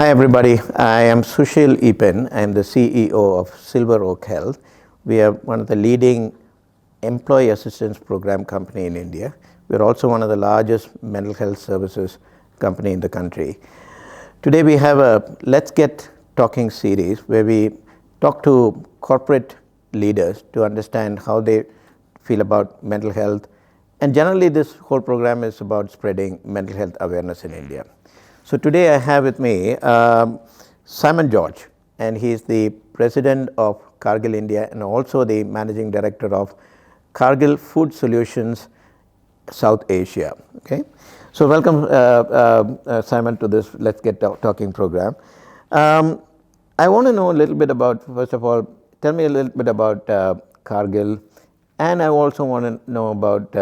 Hi everybody, I am Sushil Eapen. I am the CEO of Silver Oak Health. We are one of the leading employee assistance program company in India. We are also one of the largest mental health services company in the country. Today we have a Let's Get Talking series where we talk to corporate leaders to understand how they feel about mental health. And generally this whole program is about spreading mental health awareness in India. So today I have with me Simon George, and he is the president of Cargill India and also the managing director of Cargill Food Solutions South Asia. Okay, so welcome Simon to this Let's Get Talking program. I want to know a little bit about, first of all, tell me a little bit about Cargill, and I also want to know about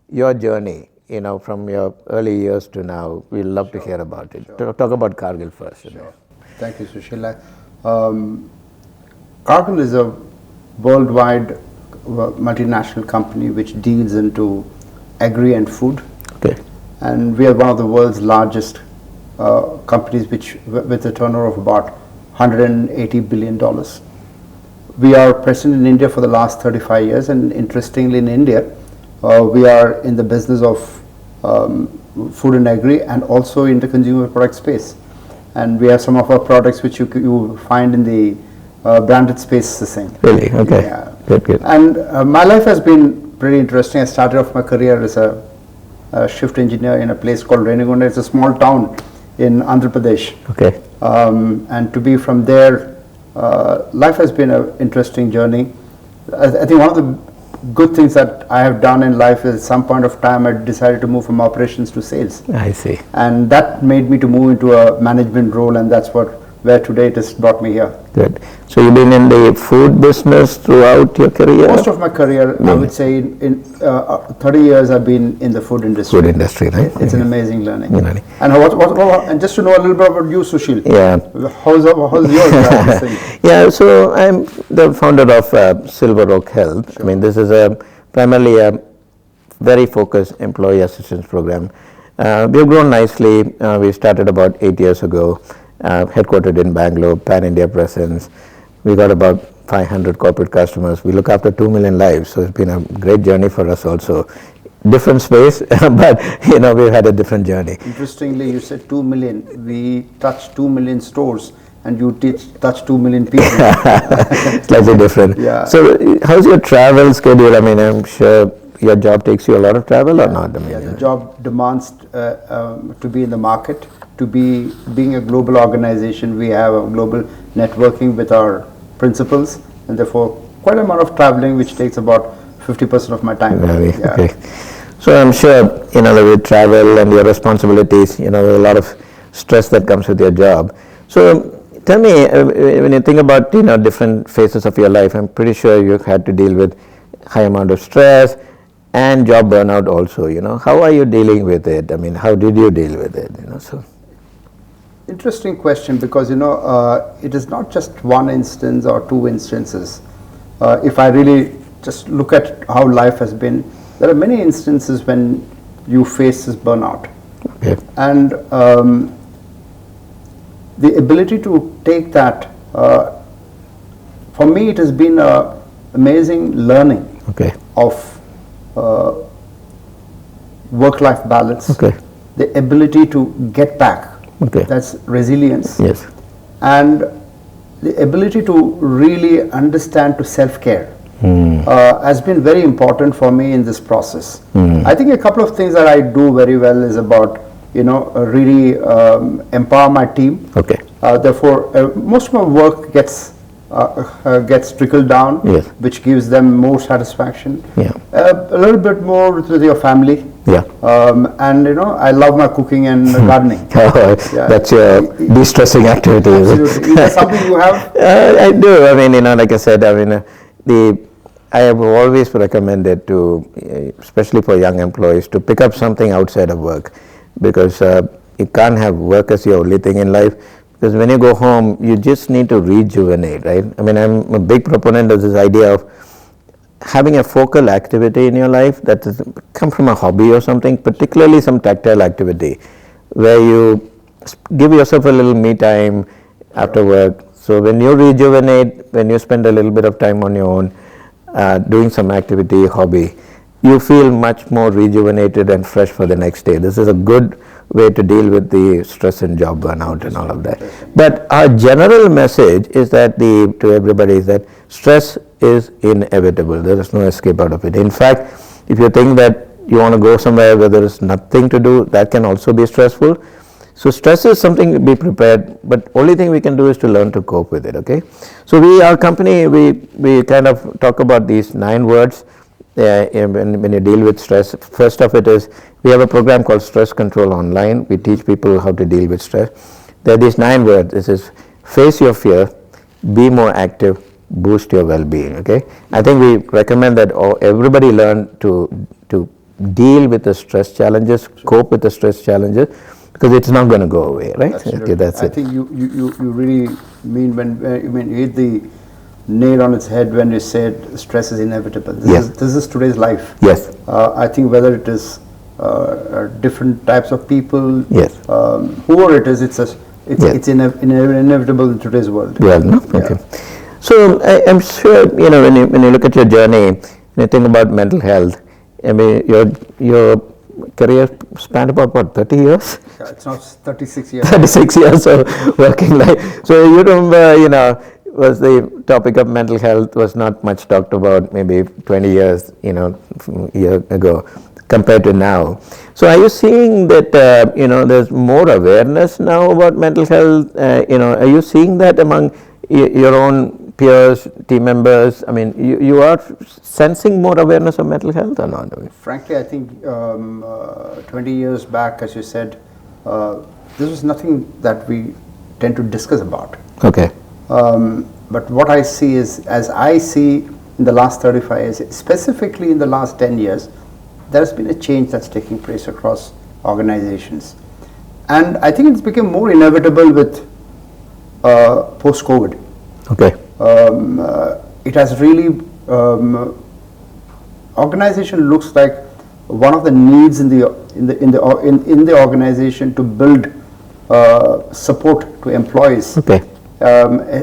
your journey. You know, from your early years to now, we'd love to hear about it. Talk about Cargill first. Sure. Thank you, Sushil. Cargill is a worldwide multinational company which deals into agri and food. Okay. And we are one of the world's largest companies with a turnover of about $180 billion. We are present in India for the last 35 years, and interestingly in India, we are in the business of food and agri and also in the consumer product space. And we have some of our products which you find in the branded space the same. Really? Okay. Yeah. Good. And my life has been pretty interesting. I started off my career as a shift engineer in a place called Renegonda. It's a small town in Andhra Pradesh. Okay. And to be from there, life has been an interesting journey. I think one of the good things that I have done in life is at some point of time I decided to move from operations to sales. I see. And that made me to move into a management role, and that's where today it has brought me here. Good. So you've been in the food business throughout your career? Most of my career, I would say in 30 years I've been in the food industry. Food industry, right? It's an amazing learning. Learning. And and just to know a little bit about you, Sushil. Yeah. How's yours? Yeah, so I'm the founder of Silver Oak Health. Sure. I mean, this is primarily a very focused employee assistance program. We've grown nicely. We started about 8 years ago, headquartered in Bangalore, pan-India presence. We got about 500 corporate customers. We look after 2 million lives, so it's been a great journey for us also. Different space, but you know, we've had a different journey. Interestingly, you said 2 million. We touch 2 million stores, and you touch 2 million people. Slightly different. Yeah. So how's your travel schedule? I mean, I'm sure your job takes you a lot of travel or not? I mean, the job demands to be in the market. Being a global organization, we have a global networking with our principals, and therefore quite a amount of traveling, which takes about 50% of my time. Really? Yeah. Okay. So I'm sure, you know, with travel and your responsibilities, you know, there's a lot of stress that comes with your job. So tell me, when you think about, you know, different phases of your life, I'm pretty sure you've had to deal with high amount of stress and job burnout also, you know. How are you dealing with it? I mean, how did you deal with it, you know? So. Interesting question, because, you know, it is not just one instance or two instances. If I really just look at how life has been, there are many instances when you face this burnout. Okay. And the ability to take that, for me it has been an amazing learning. Okay. Of work-life balance. Okay. The ability to get back. Okay. That's resilience. Yes. And the ability to really understand to self-care has been very important for me in this process. I think a couple of things that I do very well is about, you know, really empower my team. Okay. Therefore, most of my work gets trickled down, yes, which gives them more satisfaction. Yeah. A little bit more with your family. Yeah. And you know, I love my cooking and gardening. Yeah. That's your de-stressing activity. Absolutely. Is that something you have? I do. I mean, you know, like I said, I mean, I have always recommended to, especially for young employees, to pick up something outside of work, because you can't have work as your only thing in life. Because when you go home, you just need to rejuvenate, right? I mean, I'm a big proponent of this idea of having a focal activity in your life that come from a hobby or something, particularly some tactile activity, where you give yourself a little me time after work. So when you rejuvenate, when you spend a little bit of time on your own, doing some activity, hobby, you feel much more rejuvenated and fresh for the next day. This is a good way to deal with the stress and job burnout and all of that. But our general message is that to everybody is that stress is inevitable. There is no escape out of it. In fact, if you think that you want to go somewhere where there is nothing to do, that can also be stressful. So stress is something to be prepared, but only thing we can do is to learn to cope with it, okay? So our company, we kind of talk about these 9 words when you deal with stress. First of it is, we have a program called Stress Control Online. We teach people how to deal with stress. There are these 9 words. This is face your fear, be more active, boost your well-being, okay? I think we recommend that everybody learn to deal with the stress challenges, cope with the stress challenges, because it's not going to go away, right? Absolutely. Okay, that's I it. think you really mean when you hit the nail on its head when you said stress is inevitable. This is today's life. Yes. I think whether it is different types of people, Yes. Whoever it is, it's inevitable in today's world. Well, no? Okay. So I'm sure, when you look at your journey, when you think about mental health, I mean, your career spanned about what, 30 years? Yeah, it's now 36 years. 36 years of working life. So you remember, was the topic of mental health was not much talked about maybe 20 years, year ago compared to now. So are you seeing that, there's more awareness now about mental health? Are you seeing that among your own peers, team members? I mean, you are sensing more awareness of mental health or not? Frankly, I think 20 years back, as you said, this was nothing that we tend to discuss about. Okay. But what I see is, as I see in the last 35 years, specifically in the last 10 years, there's been a change that's taking place across organizations. And I think it's become more inevitable with post-COVID. Okay. It has really, organization looks like one of the needs in the organization to build support to employees. Okay.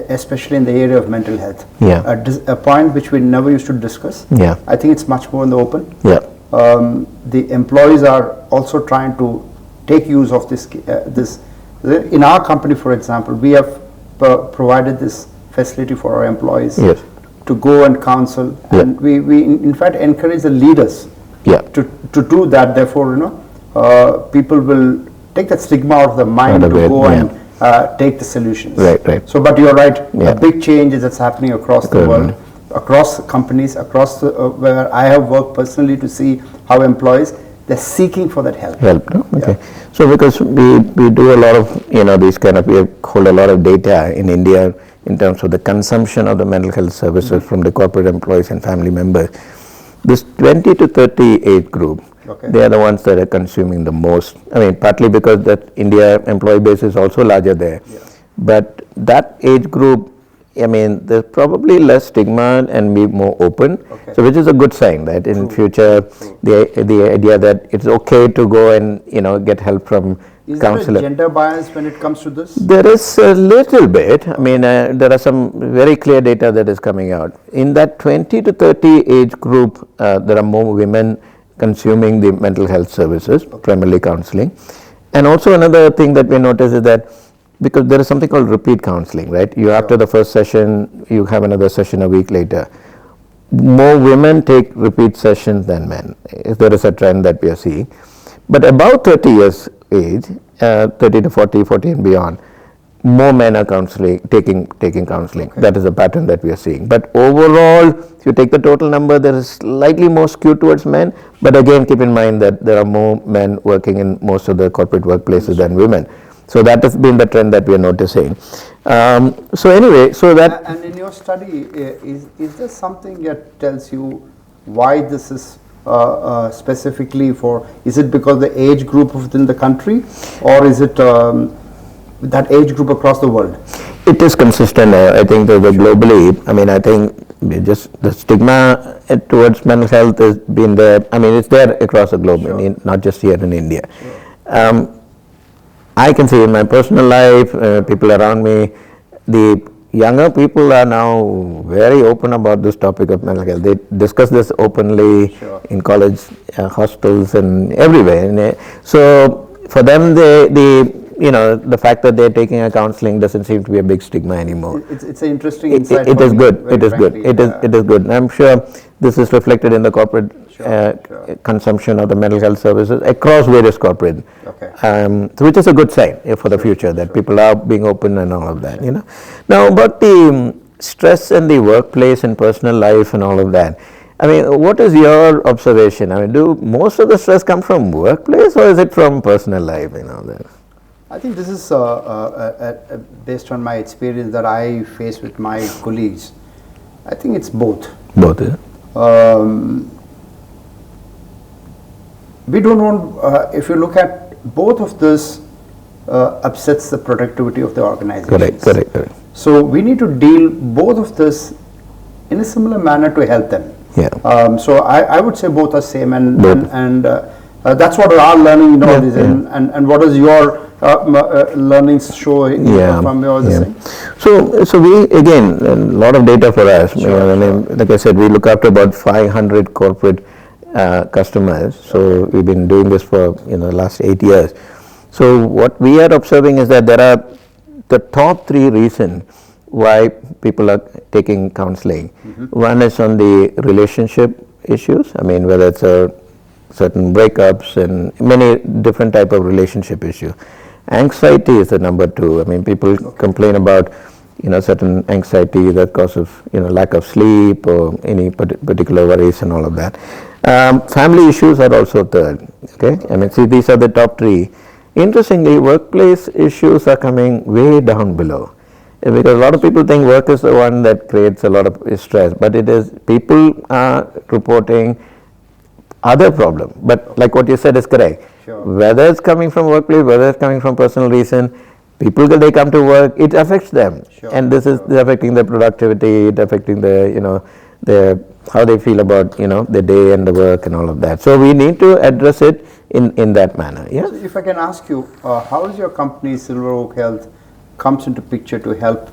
Especially in the area of mental health. Yeah. A point which we never used to discuss. Yeah. I think it's much more in the open. Yeah. The employees are also trying to take use of this. In our company, for example, we have provided this facility for our employees to go and counsel, and we in fact encourage the leaders to do that. Therefore, people will take that stigma out of the mind to go and take the solutions. Right. So, but you're right. A big change that's happening across the world, across companies, across where I have worked personally to see how employees, they're seeking for that help. No? Okay. So because we do a lot of, these kind of, we hold a lot of data in India in terms of the consumption of the mental health services from the corporate employees and family members. This 20 to 30 age group, they are the ones that are consuming the most. I mean, partly because that India employee base is also larger there. But that age group, I mean, there's probably less stigma and be more open. So which is a good sign that in future, the idea that it's okay to go and, get help from counselor. Is there a gender bias when it comes to this? There is a little bit. I mean, there are some very clear data that is coming out. In that 20 to 30 age group, there are more women consuming the mental health services, primarily counseling. And also another thing that we notice is that because there is something called repeat counseling, right? After the first session, you have another session a week later. More women take repeat sessions than men. There is a trend that we are seeing. But about 30 years age, 30 to 40 and beyond, more men are taking counseling. That is a pattern that we are seeing. But overall, if you take the total number, there is slightly more skewed towards men. But again, keep in mind that there are more men working in most of the corporate workplaces than women. So that has been the trend that we are noticing. So anyway, so that... And in your study, is there something that tells you why this is specifically for, is it because the age group within the country, or is it that age group across the world? It is consistent. I think that globally, I mean, I think just the stigma towards mental health has been there. I mean, it's there across the globe, not just here in India. I can see in my personal life, people around me, the younger people are now very open about this topic of mental health. They discuss this openly in college, hostels, and everywhere. So for them, the fact that they're taking a counseling doesn't seem to be a big stigma anymore. It's an interesting insight. It is good. It is good. It is good. And I'm sure this is reflected in the corporate consumption of the mental health services across various corporate, which is a good sign for the future, that people are being open and all of that. Now about the stress in the workplace and personal life and all of that. I mean, what is your observation? I mean, do most of the stress come from workplace or is it from personal life? I think this is based on my experience that I face with my colleagues. I think it's both. Both, yeah. We don't want, if you look at both of this, upsets the productivity of the organization. Correct. So we need to deal both of this in a similar manner to help them. Yeah. So I would say both are same, and that's what our learning is. And what is your learnings show from your thing? So we, again, a lot of data for us. Like I said, we look after about 500 corporate customers. So we've been doing this for the last 8 years. So what we are observing is that there are the top 3 reasons why people are taking counseling. One is on the relationship issues. I mean, whether it's certain breakups and many different type of relationship issues. Anxiety is the number 2. I mean, people complain about certain anxiety that causes lack of sleep or any particular worries and all of that. Family issues are also third. Okay, I mean, see, these are the top 3. Interestingly, workplace issues are coming way down below, because a lot of people think work is the one that creates a lot of stress, but it is people are reporting other problem. But like what you said is correct. Whether it's coming from workplace, whether it's coming from personal reason, people, they come to work, it affects them, and this is affecting their productivity, it affecting their how they feel about the day and the work and all of that. So we need to address it in that manner. Yeah. So if I can ask you, how is your company Silver Oak Health comes into picture to help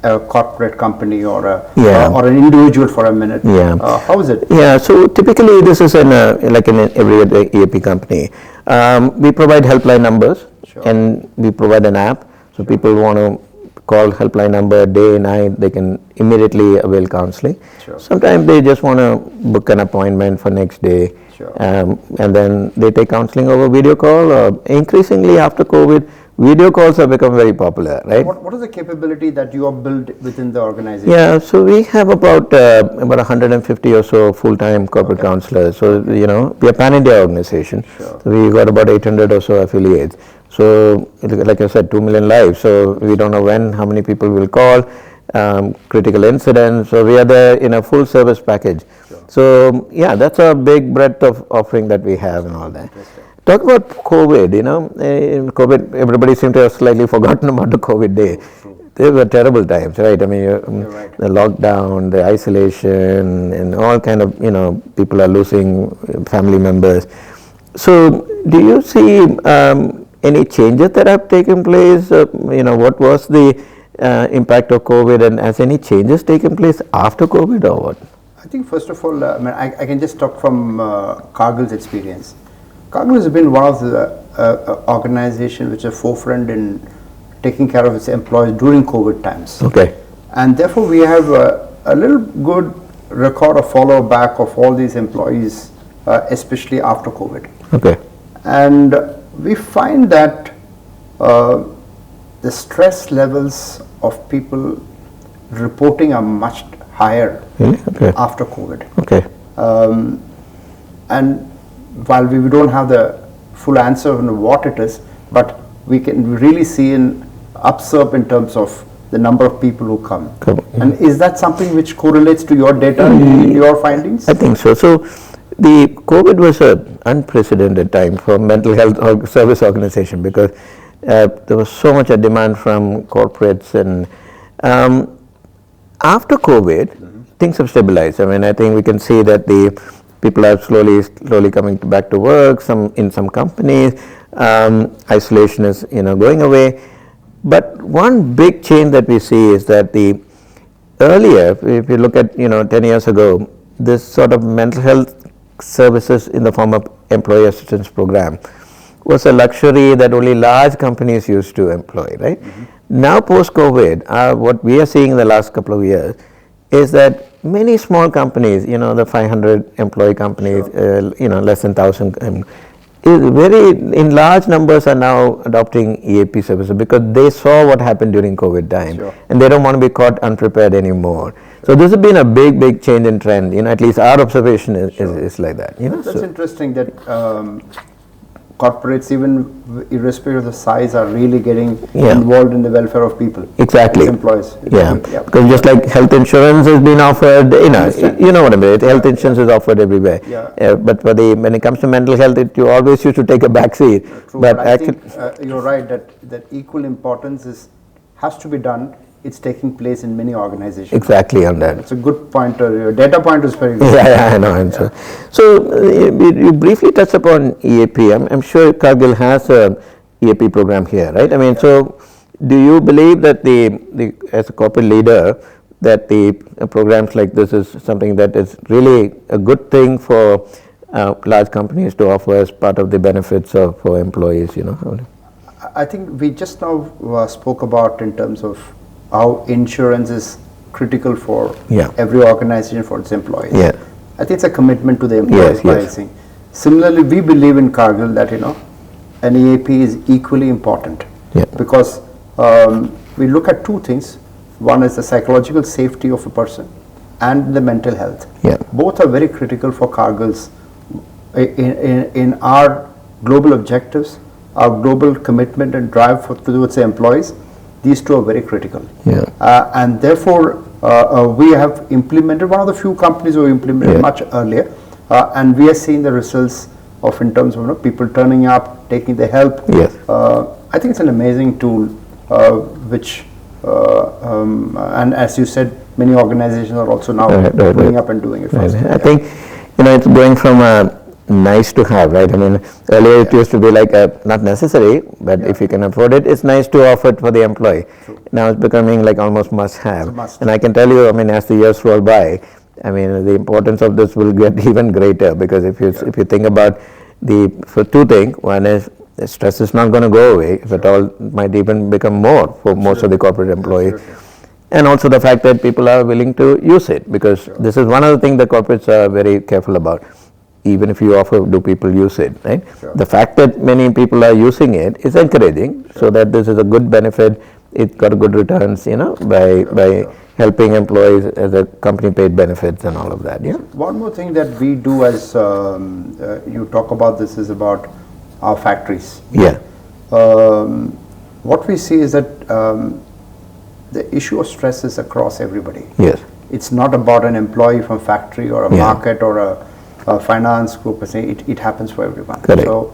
a corporate company or an individual for a minute? How is it? Yeah. So typically this is like an every EAP company. We provide helpline numbers, and we provide an app. So people want to call helpline number day, night, they can immediately avail counseling. Sometimes they just want to book an appointment for next day, and then they take counseling over video call, or increasingly after COVID, video calls have become very popular, right? What is the capability that you have built within the organization? Yeah, so we have about 150 or so full-time corporate counselors. So, we are a pan-India organization. So we got about 800 or so affiliates. So, like I said, 2 million lives. So we don't know how many people will call, critical incidents. So we are there in a full service package. So yeah, that's a big breadth of offering that we have and all that. Talk about COVID, in COVID, everybody seemed to have slightly forgotten about the COVID day. They were terrible times, right? I mean, the lockdown, the isolation, and all kind of, people are losing family members. So do you see any changes that have taken place? What was the impact of COVID, and has any changes taken place after COVID or what? I think first of all, I can just talk from Cargill's experience. Cargill has been one of the organizations which are forefront in taking care of its employees during COVID times. Okay. And therefore we have a little good record of follow back of all these employees, especially after COVID. Okay. And we find that the stress levels of people reporting are much higher after COVID. Okay. And while we don't have the full answer on what it is, but we can really see an upsurge in terms of the number of people who come. And is that something which correlates to your data, in your findings? I think so. So the COVID was an unprecedented time for mental health service organization, because there was so much a demand from corporates, and after COVID, things have stabilized. I mean, I think we can see that the People are slowly coming back to work. In some companies, isolation is going away. But one big change that we see is that earlier, if you look at 10 years ago, this sort of mental health services in the form of employee assistance program was a luxury that only large companies used to employ, right? Now post-COVID, what we are seeing in the last couple of years is that many small companies, the 500 employee companies, less than 1,000, in large numbers are now adopting EAP services because they saw what happened during COVID time, and they don't want to be caught unprepared anymore. So this has been a big change in trend. At least our observation is like that. That's interesting that corporates, even irrespective of the size, are really getting involved in the welfare of people. Exactly. As employees. Because just like health insurance has been offered, you know what I mean. Health insurance is offered everywhere. But when it comes to mental health, you always used to take a back seat. True, but I think you're right that equal importance has to be done. It's taking place in many organizations. Exactly on that. It's a good pointer. Your data point is very good. I know. So you briefly touched upon EAP. I'm sure Cargill has a EAP program here, right? I mean, so do you believe that as a corporate leader, that the programs like this is something that is really a good thing for large companies to offer as part of the benefits for employees? I think we just now spoke about in terms of how insurance is critical for every organization for its employees. I think it's a commitment to the employees pricing. Similarly, we believe in Cargill that an EAP is equally important because we look at two things. One is the psychological safety of a person and the mental health. Both are very critical for Cargill's in our global objectives, our global commitment and drive towards the employees. These two are very critical. And therefore, we have implemented, one of the few companies who implemented much earlier, and we are seeing the results of in terms of people turning up, taking the help. I think it's an amazing tool, which, and as you said, many organizations are also now putting up and doing it. I think, it's going from a nice to have, right? I mean, earlier it used to be like not necessary, but if you can afford it, it's nice to offer it for the employee. Now it's becoming like almost must have. And I can tell you, I mean, as the years roll by, I mean, the importance of this will get even greater because if you think about for two things, one is stress is not going to go away, if at all, it might even become more for most of the corporate employees. And also the fact that people are willing to use it, because this is one of the things that corporates are very careful about. Even if you offer, do people use it, right? The fact that many people are using it is encouraging, so that this is a good benefit. It got good returns, by helping employees as a company paid benefits and all of that. One more thing that we do as you talk about this is about our factories. What we see is that the issue of stress is across everybody. It's not about an employee from factory or a market or a finance group. It happens for everyone. So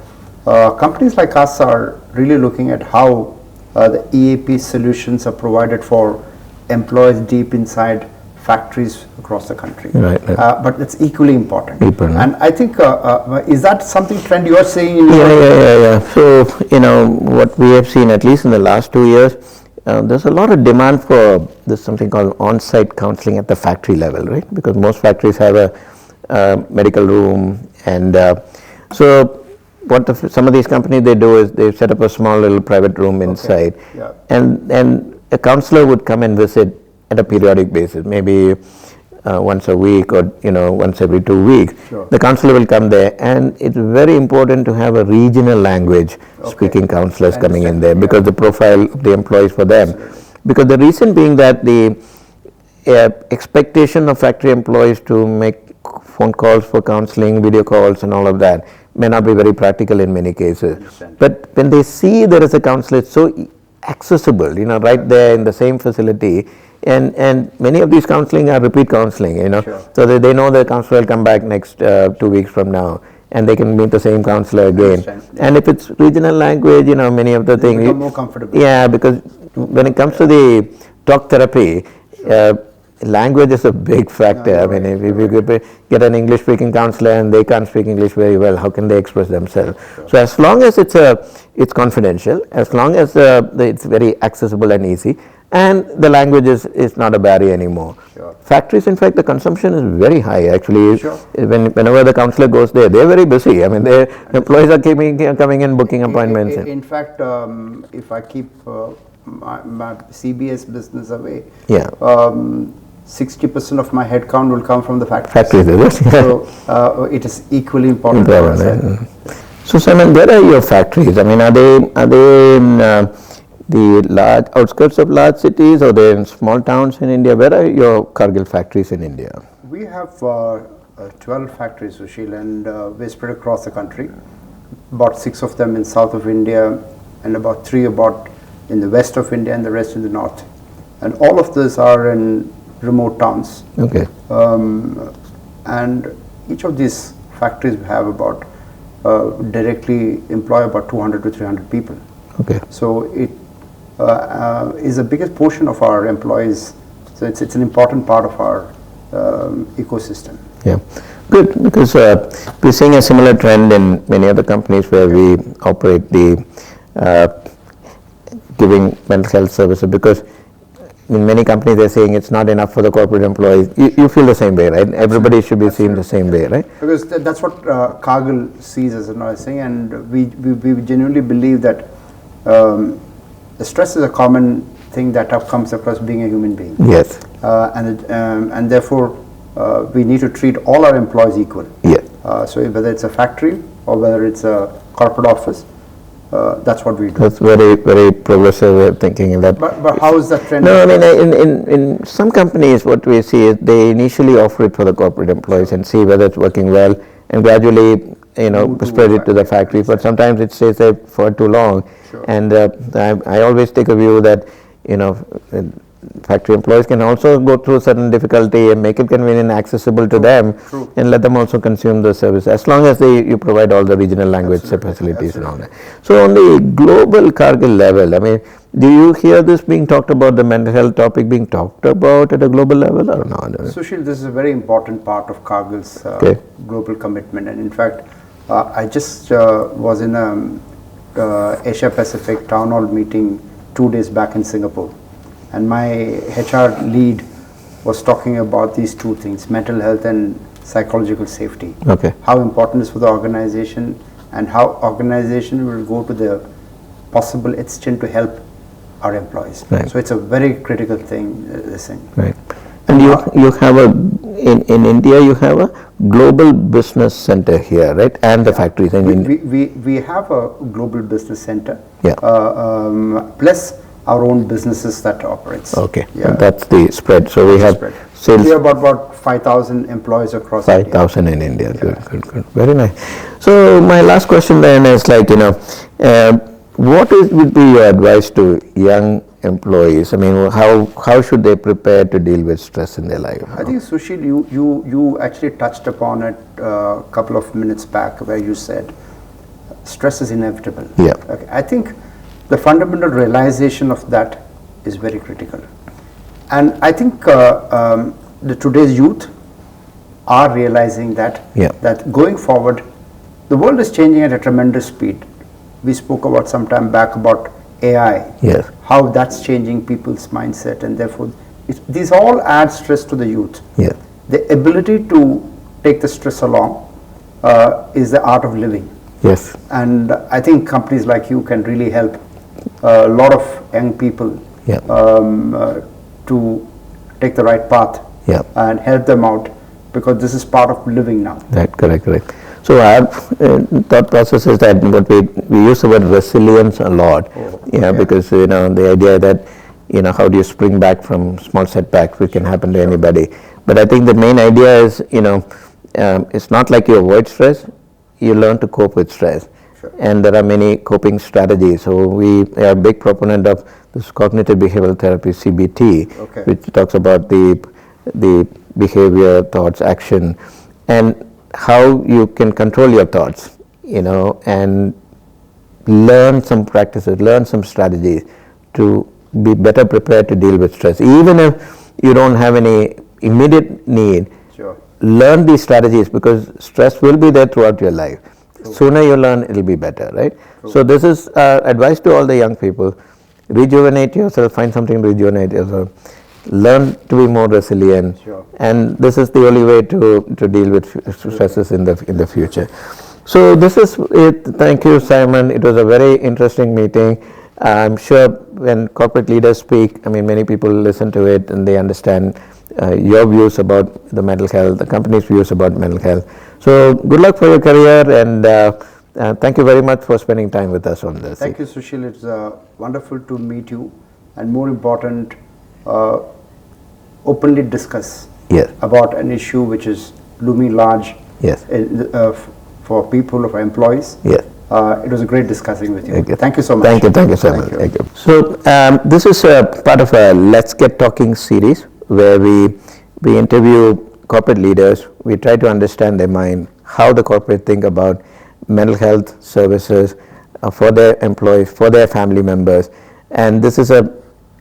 companies like us are really looking at how the EAP solutions are provided for employees deep inside factories across the country. But it's equally important. And I think, is that something trend you are seeing? So, what we have seen, at least in the last 2 years, there's a lot of demand for this something called on-site counseling at the factory level, right? Because most factories have a medical room, and so what some of these companies they do is they set up a small little private room inside, and a counselor would come and visit at a periodic basis, maybe once a week or once every 2 weeks. The counselor will come there, and it's very important to have a regional language speaking counselors coming in there, because the profile of the employees for them, because the reason being that the expectation of factory employees to make phone calls for counseling, video calls and all of that may not be very practical in many cases. But when they see there is a counselor, it's so accessible, right there in the same facility, and many of these counseling are repeat counseling, so that they know the counselor will come back next 2 weeks from now, and they can meet the same counselor again. And if it's regional language, many of the things, become more comfortable. Because when it comes to the talk therapy, language is a big factor. I mean, if you get an English-speaking counselor and they can't speak English very well, how can they express themselves? Sure. So as long as it's confidential, as long as it's very accessible and easy, and the language is not a barrier anymore. Sure. Factories, in fact, the consumption is very high. Actually, sure. Whenever the counselor goes there, they're very busy. I mean, their employees are coming in, booking appointments. In fact, if I keep my CBS business away, 60% of my headcount will come from the factories. So it is equally important. So Simon, where are your factories? I mean, are they in the large outskirts of large cities, or they're in small towns in India? Where are your Cargill factories in India? We have 12 factories, Sushil, and we're spread across the country. About 6 of them in south of India, and about 3 in the west of India, and the rest in the north. And all of these are in remote towns. Okay. And each of these factories have about directly employ about 200 to 300 people. Okay. So it is the biggest portion of our employees. So it's an important part of our ecosystem. Yeah, good, because we're seeing a similar trend in many other companies where we operate the giving mental health services, because in many companies they're saying it's not enough for the corporate employees. You feel the same way, right? Everybody should be seen the same way, right? Because that's what Cargill sees as another thing, and we genuinely believe that the stress is a common thing that comes across being a human being. Yes. And therefore we need to treat all our employees equal. Yes. So whether it's a factory or whether it's a corporate office, that's what we do. That's very, very progressive way of thinking in that. But how is that trend? No, I mean, in some companies, what we see is they initially offer it for the corporate employees and see whether it's working well, and gradually, spread it to the factory. But sometimes it stays there for too long. Sure. And I always take a view that, factory employees can also go through certain difficulty and make it convenient and accessible to them. True. And let them also consume the service, as long as you provide all the regional language facilities and all that. So on the global Cargill level, I mean, do you hear this being talked about, the mental health topic being talked about at a global level, or not? Sushil, this is a very important part of Cargill's global commitment, and in fact, I just was in a Asia Pacific town hall meeting 2 days back in Singapore. And my HR lead was talking about these two things, mental health and psychological safety. Okay. How important it is for the organization, and how organization will go to the possible extent to help our employees. Right. So it's a very critical thing, this thing. Right. And you have in India, you have a global business center here, right? And the factories. We have a global business center. Yeah. Plus our own businesses that operates. Okay, yeah. That's the spread. So we have sales. We have about 5,000 employees across 5,000 in India. Good. Very nice. So my last question then is what would be your advice to young employees? I mean, how should they prepare to deal with stress in their life? I think, Sushil, you actually touched upon it a couple of minutes back, where you said stress is inevitable. Yeah. Okay. I think the fundamental realization of that is very critical, and I think the today's youth are realizing that that going forward, the world is changing at a tremendous speed. We spoke about some time back about AI, yes, how that's changing people's mindset, and therefore these all add stress to the youth. Yes. The ability to take the stress along is the art of living. Yes. And I think companies like you can really help a lot of young people to take the right path and help them out, because this is part of living now. Right, correct. So our thought process is that we use the word resilience a lot, because the idea that how do you spring back from small setbacks, which can happen to anybody. But I think the main idea is it's not like you avoid stress, you learn to cope with stress. And there are many coping strategies. So we are a big proponent of this cognitive behavioral therapy, CBT, which talks about the behavior, thoughts, action, and how you can control your thoughts, and learn some practices, learn some strategies to be better prepared to deal with stress. Even if you don't have any immediate need, Sure. learn these strategies, because stress will be there throughout your life. Sooner you learn, it'll be better, right? So this is advice to all the young people. Rejuvenate yourself, find something to rejuvenate yourself, learn to be more resilient, Sure. and this is the only way to deal with stresses in the future. So this is it. Thank you, Simon. It was a very interesting meeting. I'm sure when corporate leaders speak, I mean, many people listen to it and they understand your views about the mental health, the company's views about mental health. So good luck for your career, and thank you very much for spending time with us on this. Thank you, Sushil. It's wonderful to meet you, and more important, openly discuss Yes. about an issue which is looming large Yes. For people, for employees. Yes. It was a great discussing with you. Okay. Thank you so much. Thank you so much. Thank you. So this is a part of a Let's Get Talking series where we interview corporate leaders. We try to understand their mind, how the corporate think about mental health services for their employees, for their family members, and this is a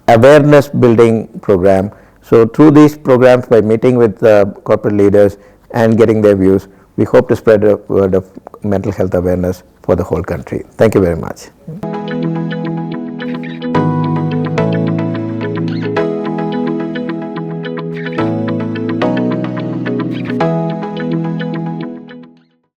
awareness building program. So through these programs, by meeting with corporate leaders and getting their views, we hope to spread a word of mental health awareness for the whole country. Thank you very much.